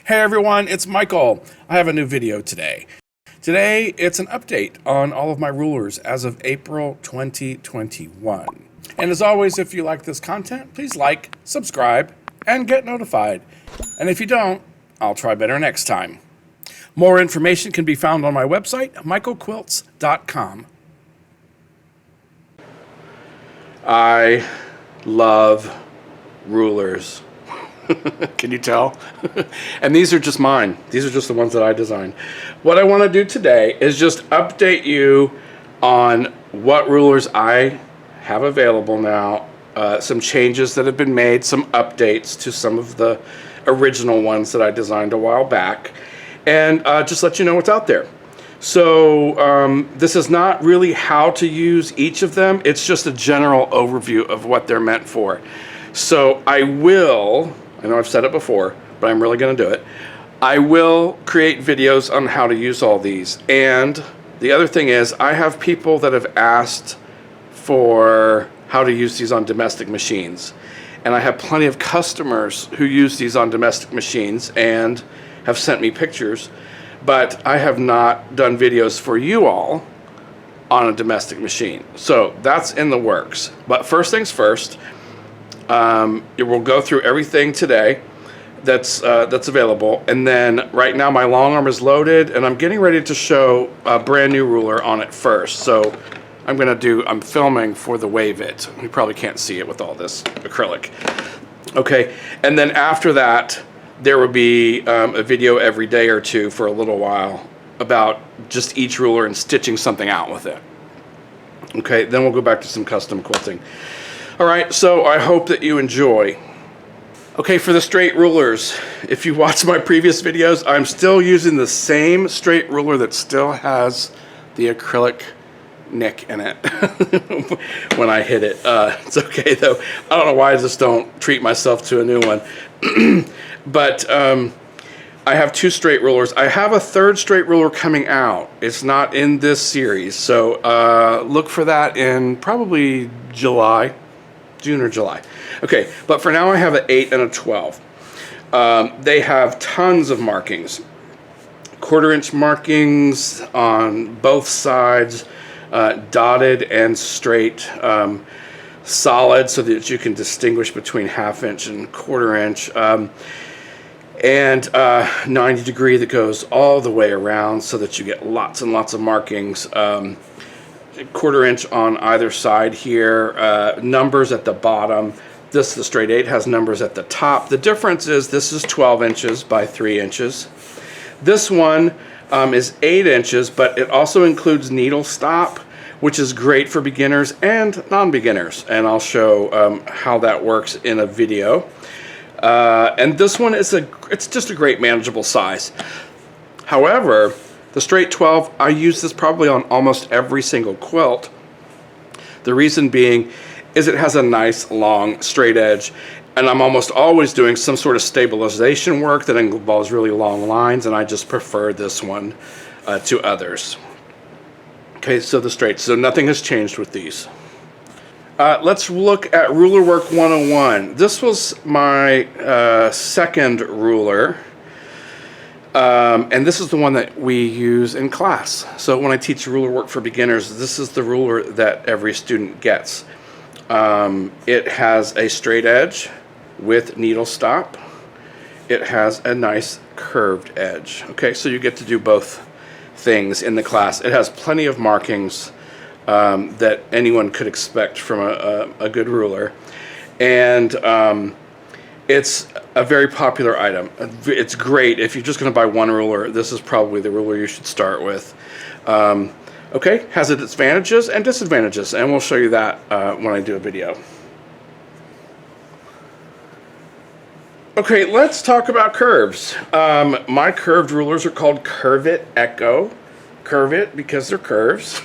Hey everyone, it's Michael. I have a new video today. Today, it's an update on all of my rulers as of April 2021. And as always, if you like this content, please like, subscribe, and get notified. And if you don't, I'll try better next time. More information can be found on my website, michaelquilts.com. I love rulers. Can you tell? And these are just mine. These are just the ones that I designed. What I want to do today is just update you on what rulers I have available now, some changes that have been made, some updates to some of the original ones that I designed a while back, and just let you know what's out there. So this is not really how to use each of them. It's just a general overview of what they're meant for. So I know I've said it before, but I'm really going to do it. I will create videos on how to use all these. And the other thing is, I have people that have asked for how to use these on domestic machines. And I have plenty of customers who use these on domestic machines and have sent me pictures. But I have not done videos for you all on a domestic machine. So that's in the works. But first things first, we'll go through everything today that's available, and then right now my long arm is loaded and I'm getting ready to show a brand new ruler on it first. So I'm filming for the Wave It. You probably can't see it with all this acrylic. Okay, and then after that there will be a video every day or two for a little while about just each ruler and stitching something out with it. Okay, then we'll go back to some custom quilting. Alright, so I hope that you enjoy. Okay, for the straight rulers, if you watch my previous videos, I'm still using the same straight ruler that still has the acrylic nick in it when I hit it. It's okay though. I don't know why I just don't treat myself to a new one. But I have two straight rulers. I have a third straight ruler coming out. It's not in this series, so look for that in probably June or July. Okay, but for now I have an 8 and a 12. They have tons of markings. 1/4 inch markings on both sides, dotted and straight, solid so that you can distinguish between 1/2 inch and 1/4 inch. And 90 degree that goes all the way around so that you get lots and lots of markings. 1/4 inch on either side here, numbers at the bottom. The straight 8 has numbers at the top. The difference is this is 12 inches by 3 inches. This one is 8 inches, but it also includes needle stop, which is great for beginners and non-beginners. And I'll show how that works in a video. And this one is it's just a great manageable size. However, the straight 12, I use this probably on almost every single quilt. The reason being is it has a nice long straight edge, and I'm almost always doing some sort of stabilization work that involves really long lines, and I just prefer this one to others. Okay, so the straight, so nothing has changed with these. Let's look at Ruler Work 101. This was my second ruler. And this is the one that we use in class. So when I teach ruler work for beginners, this is the ruler that every student gets. It has a straight edge with needle stop. It has a nice curved edge. Okay, so you get to do both things in the class. It has plenty of markings that anyone could expect from a good ruler. And it's a very popular item. It's great. If you're just going to buy one ruler, this is probably the ruler you should start with. Okay, has its advantages and disadvantages, and we'll show you that when I do a video. Okay, let's talk about curves. My curved rulers are called Curve It Echo. Curve It because they're curves.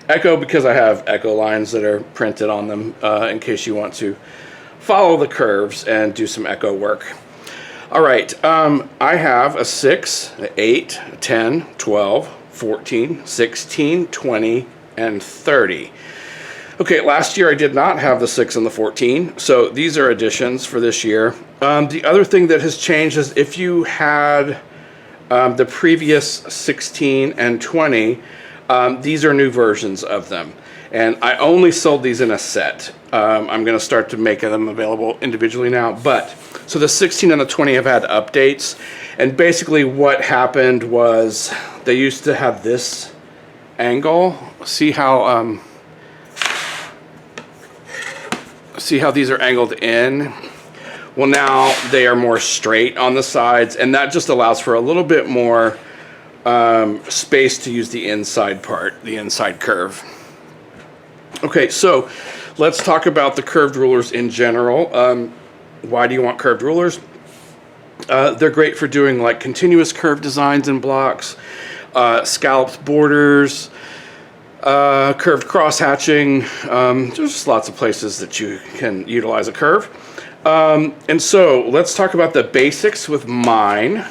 Echo because I have echo lines that are printed on them in case you want to follow the curves and do some echo work. All right, I have a 6, an 8, a 10, 12, 14, 16, 20, and 30. Okay, last year I did not have the 6 and the 14, so these are additions for this year. The other thing that has changed is if you had the previous 16 and 20, these are new versions of them. And I only sold these in a set. I'm going to start to make them available individually now. But so the 16 and the 20 have had updates. And basically what happened was they used to have this angle. See how these are angled in? Well, now they are more straight on the sides, and that just allows for a little bit more space to use the inside part, the inside curve. Okay, so let's talk about the curved rulers in general. Why do you want curved rulers? They're great for doing like continuous curve designs in blocks, scalloped borders, curved cross hatching. There's just lots of places that you can utilize a curve. And so let's talk about the basics with mine,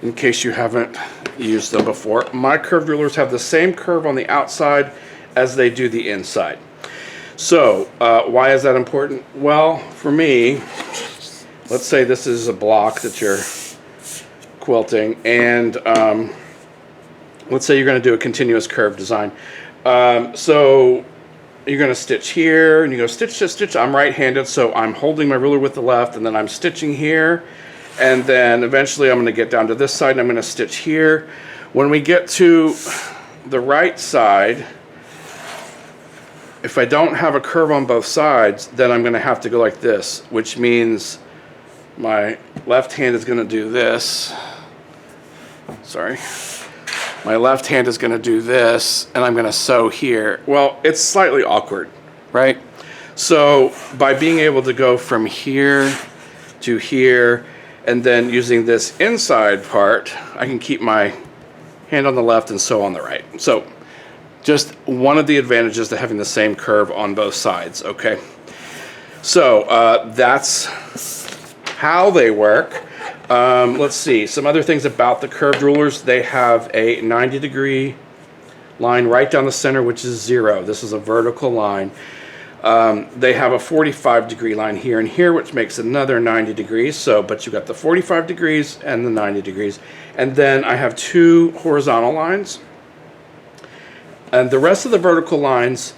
in case you haven't used them before. My curved rulers have the same curve on the outside as they do the inside. So why is that important? Well, for me, let's say this is a block that you're quilting, and let's say you're going to do a continuous curve design. So you're going to stitch here, and you go stitch, stitch, stitch. I'm right-handed, so I'm holding my ruler with the left, and then I'm stitching here, and then eventually I'm going to get down to this side, and I'm going to stitch here. When we get to the right side, if I don't have a curve on both sides, then I'm going to have to go like this, which means my left hand is going to do this. Sorry. My left hand is going to do this, and I'm going to sew here. Well, it's slightly awkward, right? So by being able to go from here to here, and then using this inside part, I can keep my hand on the left and sew on the right. So just one of the advantages to having the same curve on both sides, okay? So that's how they work. Let's see, some other things about the curved rulers. They have a 90-degree line right down the center, which is 0. This is a vertical line. They have a 45-degree line here and here, which makes another 90 degrees. So, but you've got the 45 degrees and the 90 degrees. And then I have 2 horizontal lines. And the rest of the vertical lines,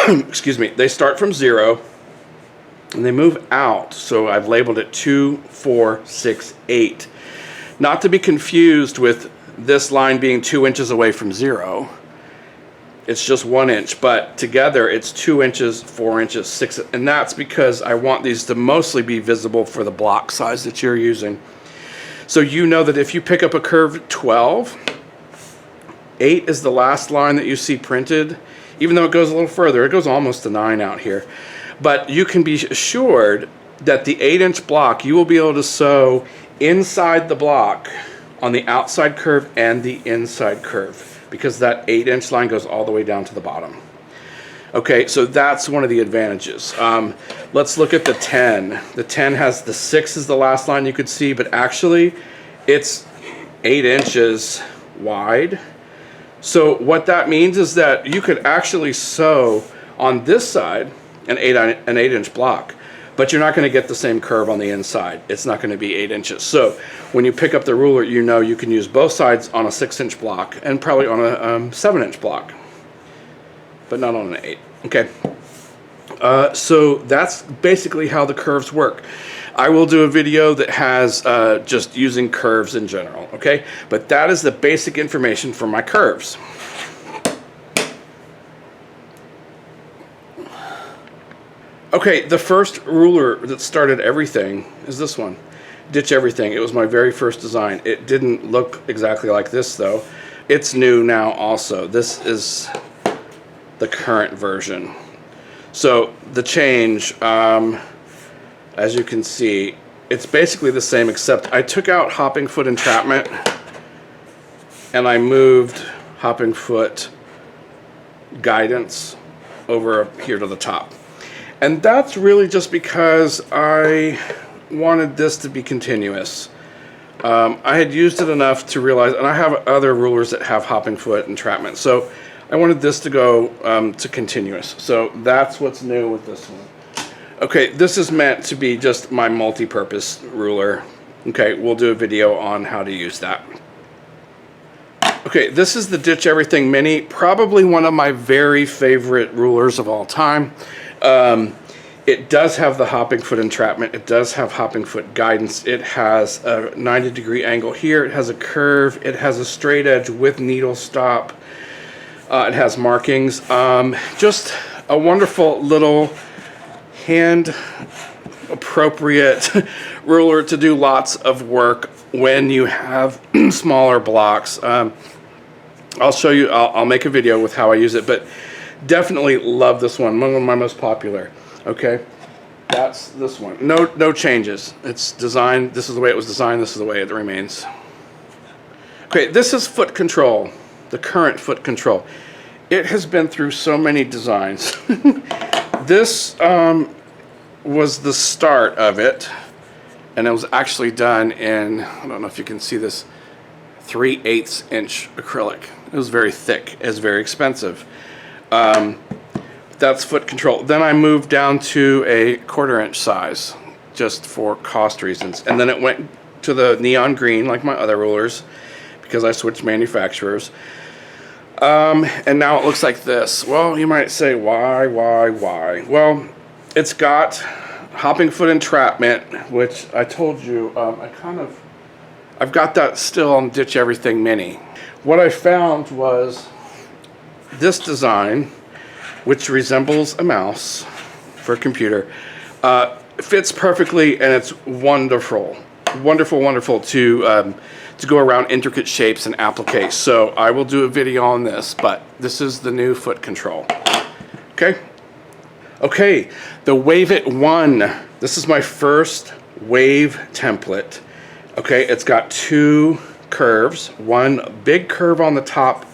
excuse me, they start from 0 and they move out. So I've labeled it 2, 4, 6, 8. Not to be confused with this line being 2 inches away from 0. It's just 1 inch, but together it's 2 inches, 4 inches, 6, and that's because I want these to mostly be visible for the block size that you're using. So you know that if you pick up a curve 12, 8 is the last line that you see printed, even though it goes a little further. It goes almost to 9 out here. But you can be assured that the 8-inch block, you will be able to sew inside the block on the outside curve and the inside curve, because that 8-inch line goes all the way down to the bottom. Okay, so that's one of the advantages. Let's look at the 10. The 10 has the 6 is the last line you could see, but actually it's 8 inches wide. So what that means is that you could actually sew on this side an 8-inch block, but you're not going to get the same curve on the inside. It's not going to be 8 inches. So when you pick up the ruler, you know you can use both sides on a 6-inch block and probably on a 7-inch block, but not on an 8. Okay. So that's basically how the curves work. I will do a video that has just using curves in general, okay? But that is the basic information for my curves. Okay, the first ruler that started everything is this one. Ditch Everything. It was my very first design. It didn't look exactly like this though. It's new now also. This is the current version. So the change, as you can see, it's basically the same, except I took out hopping foot entrapment and I moved hopping foot guidance over here to the top. And that's really just because I wanted this to be continuous. I had used it enough to realize, and I have other rulers that have hopping foot entrapment, so I wanted this to go to continuous. So that's what's new with this one. Okay, this is meant to be just my multi-purpose ruler. Okay, we'll do a video on how to use that. Okay, this is the Ditch Everything Mini, probably one of my very favorite rulers of all time. It does have the hopping foot entrapment. It does have hopping foot guidance. It has a 90-degree angle here. It has a curve. It has a straight edge with needle stop. It has markings. Just a wonderful little hand appropriate ruler to do lots of work when you have smaller blocks. I'll show you, I'll make a video with how I use it, but definitely love this one of my most popular. Okay, that's this one. No changes. It's designed, this is the way it was designed, this is the way it remains. Okay, this is foot control, the current foot control. It has been through so many designs. This was the start of it, and it was actually done in, I don't know if you can see this, 3/8 inch acrylic. It was very thick. It's very expensive. That's foot control. Then I moved down to a 1/4 inch size just for cost reasons, and then it went to the neon green like my other rulers because I switched manufacturers. And now it looks like this. Well, you might say, why? Well, it's got hopping foot entrapment, which I told you, I've got that still on Ditch Everything Mini. What I found was this design, which resembles a mouse for a computer, fits perfectly, and it's wonderful to go around intricate shapes and applique. So I will do a video on this, but this is the new foot control. Okay, the Wave It 1. This is my first wave template. Okay, it's got 2 curves, 1 big curve on the top,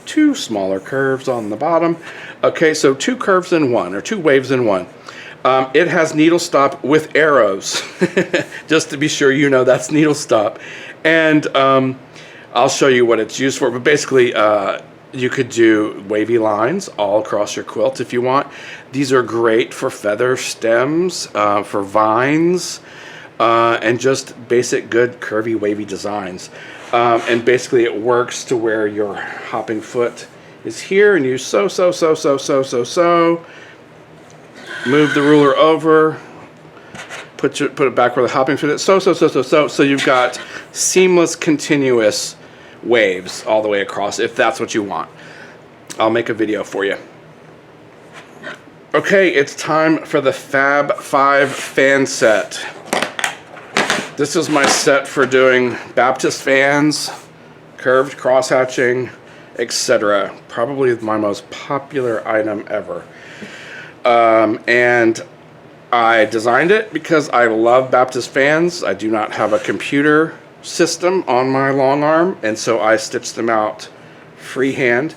2 smaller curves on the bottom. Okay, so 2 curves in one, or 2 waves in one. It has needle stop with arrows, just to be sure you know that's needle stop. And I'll show you what it's used for, but basically you could do wavy lines all across your quilt if you want. These are great for feather stems, for vines, and just basic good curvy wavy designs. And basically it works to where your hopping foot is here, and you sew, move the ruler over, put it back where the hopping foot is, so you've got seamless continuous waves all the way across if that's what you want. I'll make a video for you. Okay, it's time for the Fab Five Fan Set. This is my set for doing Baptist fans, curved cross hatching, etc. Probably my most popular item ever. And I designed it because I love Baptist fans. I do not have a computer system on my long arm, and so I stitched them out freehand.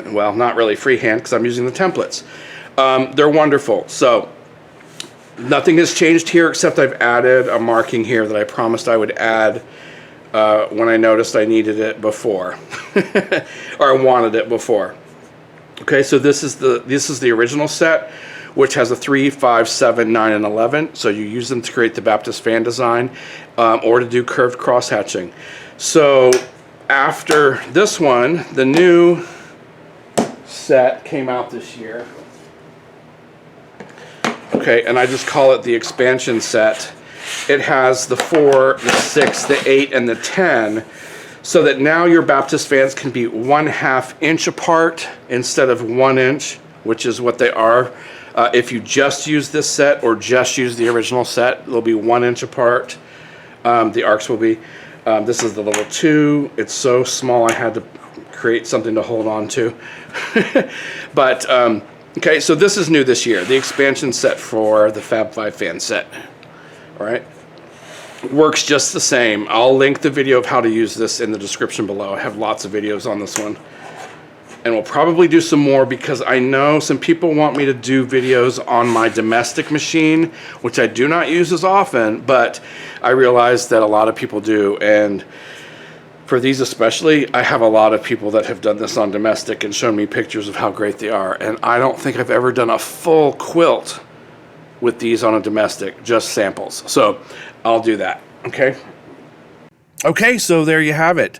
Well, not really freehand because I'm using the templates. They're wonderful. So nothing has changed here except I've added a marking here that I promised I would add when I noticed I needed it before, or I wanted it before. Okay, so this is the original set, which has a 3, 5, 7, 9, and 11. So you use them to create the Baptist fan design, or to do curved cross hatching. So after this one, the new set came out this year. Okay, and I just call it the expansion set. It has the 4, the 6, the 8, and the 10, so that now your Baptist fans can be 1/2 inch apart instead of 1 inch, which is what they are. If you just use this set or just use the original set, they'll be 1 inch apart. The arcs will be. This is the level 2. It's so small I had to create something to hold on to. But okay, so this is new this year, the expansion set for the Fab Five Fan Set. All right, works just the same. I'll link the video of how to use this in the description below. I have lots of videos on this one, and we'll probably do some more because I know some people want me to do videos on my domestic machine, which I do not use as often, but I realize that a lot of people do, and For these especially, I have a lot of people that have done this on domestic and shown me pictures of how great they are. And I don't think I've ever done a full quilt with these on a domestic, just samples. So I'll do that, okay? Okay, so there you have it.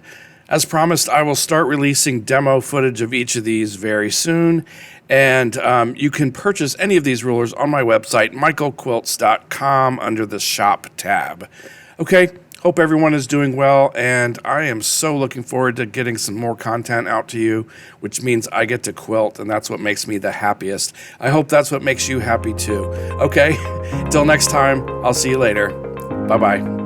As promised, I will start releasing demo footage of each of these very soon. And you can purchase any of these rulers on my website, michaelquilts.com, under the shop tab. Okay, hope everyone is doing well, and I am so looking forward to getting some more content out to you, which means I get to quilt, and that's what makes me the happiest. I hope that's what makes you happy too. Okay, till next time, I'll see you later. Bye-bye.